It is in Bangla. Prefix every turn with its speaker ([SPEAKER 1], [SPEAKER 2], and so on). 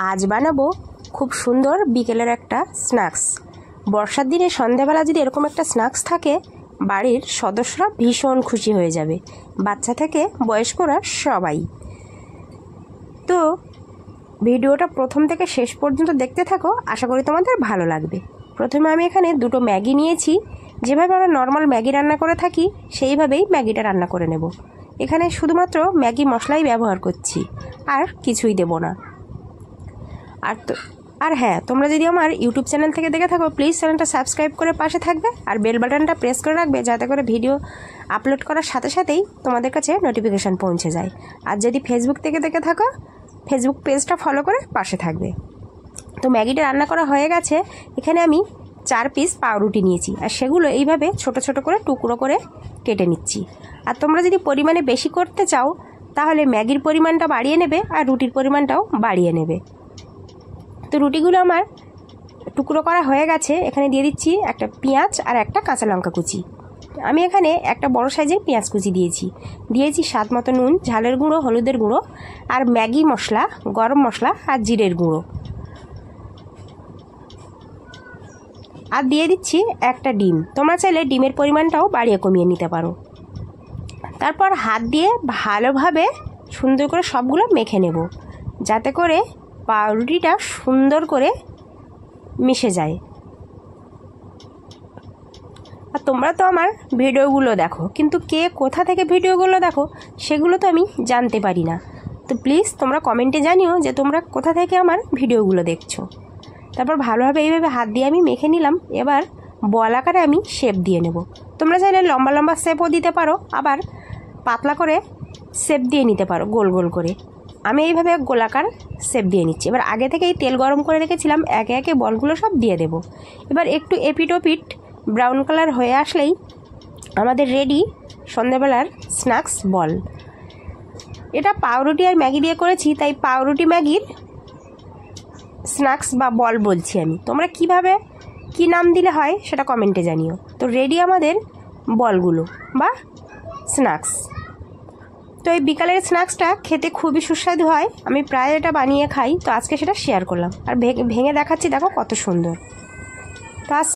[SPEAKER 1] আজ বানাবো খুব সুন্দর বিকেলের একটা স্ন্যাক্স। বর্ষার দিনে সন্ধ্যাবেলা যদি এরকম একটা স্ন্যাক্স থাকে, বাড়ির সদস্যরা ভীষণ খুশি হয়ে যাবে, বাচ্চা থেকে বয়স্করা সবাই। তো ভিডিওটা প্রথম থেকে শেষ পর্যন্ত দেখতে থাকো, আশা করি তোমাদের ভালো লাগবে। প্রথমে আমি এখানে দুটো ম্যাগি নিয়েছি। যেভাবে আমরা নর্মাল ম্যাগি রান্না করে থাকি সেইভাবেই ম্যাগিটা রান্না করে নেব। এখানে শুধুমাত্র ম্যাগি মশলাই ব্যবহার করছি, আর কিছুই দেব না। আর হ্যাঁ, তোমরা যদি আমার ইউটিউব চ্যানেল থেকে দেখে থাকো, প্লিজ চ্যানেলটা সাবস্ক্রাইব করে পাশে থাকবে আর বেল বাটনটা প্রেস করে রাখবে, যাতে করে ভিডিও আপলোড করার সাথে সাথেই তোমাদের কাছে নোটিফিকেশান পৌঁছে যায়। আর যদি ফেসবুক থেকে দেখে থাকো, ফেসবুক পেজটা ফলো করে পাশে থাকবে। তো ম্যাগিটা রান্না করা হয়ে গেছে। এখানে আমি 4 পিস পাউরুটি নিয়েছি, আর সেগুলো এইভাবে ছোট ছোট করে টুকরো করে কেটে নিচ্ছি। আর তোমরা যদি পরিমাণে বেশি করতে চাও, তাহলে ম্যাগির পরিমাণটা বাড়িয়ে নেবে আর রুটির পরিমাণটাও বাড়িয়ে নেবে। তো রুটিগুলো আমার টুকরো করা হয়ে গেছে। এখানে দিয়ে দিচ্ছি একটা পেঁয়াজ আর একটা কাঁচা লঙ্কা কুচি। আমি এখানে একটা বড় সাইজের পেঁয়াজ কুচি দিয়েছি স্বাদ মতো নুন, ঝালের গুঁড়ো, হলুদের গুঁড়ো, আর ম্যাগি মশলা, গরম মশলা আর জিরের গুঁড়ো। আর দিয়ে দিচ্ছি একটা ডিম। তোমরা চাইলে ডিমের পরিমাণটাও বাড়িয়ে কমিয়ে নিতে পারো। তারপর হাত দিয়ে ভালোভাবে সুন্দর করে সবগুলো মেখে নেব, যাতে করে পাউরুটিটা সুন্দর করে মিশে যায়। আর তোমরা তো আমার ভিডিওগুলো দেখো, কিন্তু কে কোথা থেকে ভিডিওগুলো দেখো সেগুলো তো আমি জানতে পারি না। তো প্লিজ তোমরা কমেন্টে জানিও যে তোমরা কোথা থেকে আমার ভিডিওগুলো দেখছো। তারপর ভালোভাবে এইভাবে হাত দিয়ে আমি মেখে নিলাম। এবার বল আকারে আমি শেপ দিয়ে নেব। তোমরা চাইলে লম্বা লম্বা শেপও দিতে পারো, আবার পাতলা করে শেপ দিয়ে নিতে পারো, গোল গোল করে। আমি এইভাবে গোলাকার শেপ দিয়ে নিচ্ছি। এবার আগে থেকেই তেল গরম করে রেখেছিলাম, একে একে বলগুলো সব দিয়ে দেব। এবার একটু এপিট ওপিট ব্রাউন কালার হয়ে আসলেই আমাদের রেডি সন্ধ্যাবেলার স্ন্যাক্স বল। এটা পাউরুটি আর ম্যাগি দিয়ে করেছি, তাই পাউরুটি ম্যাগির স্ন্যাক্স বা বল বলছি আমি। তোমরা কিভাবে কি নাম দিলে হয় সেটা কমেন্টে জানিও। তো রেডি আমাদের বলগুলো বা স্ন্যাক্স। তো এই বিকালের স্ন্যাক্সটা খেতে খুবই সুস্বাদু হয়, আমি প্রায় এটা বানিয়ে খাই। তো আজকে সেটা শেয়ার করলাম আর ভেঙে দেখাচ্ছি, দেখো কত সুন্দর। তো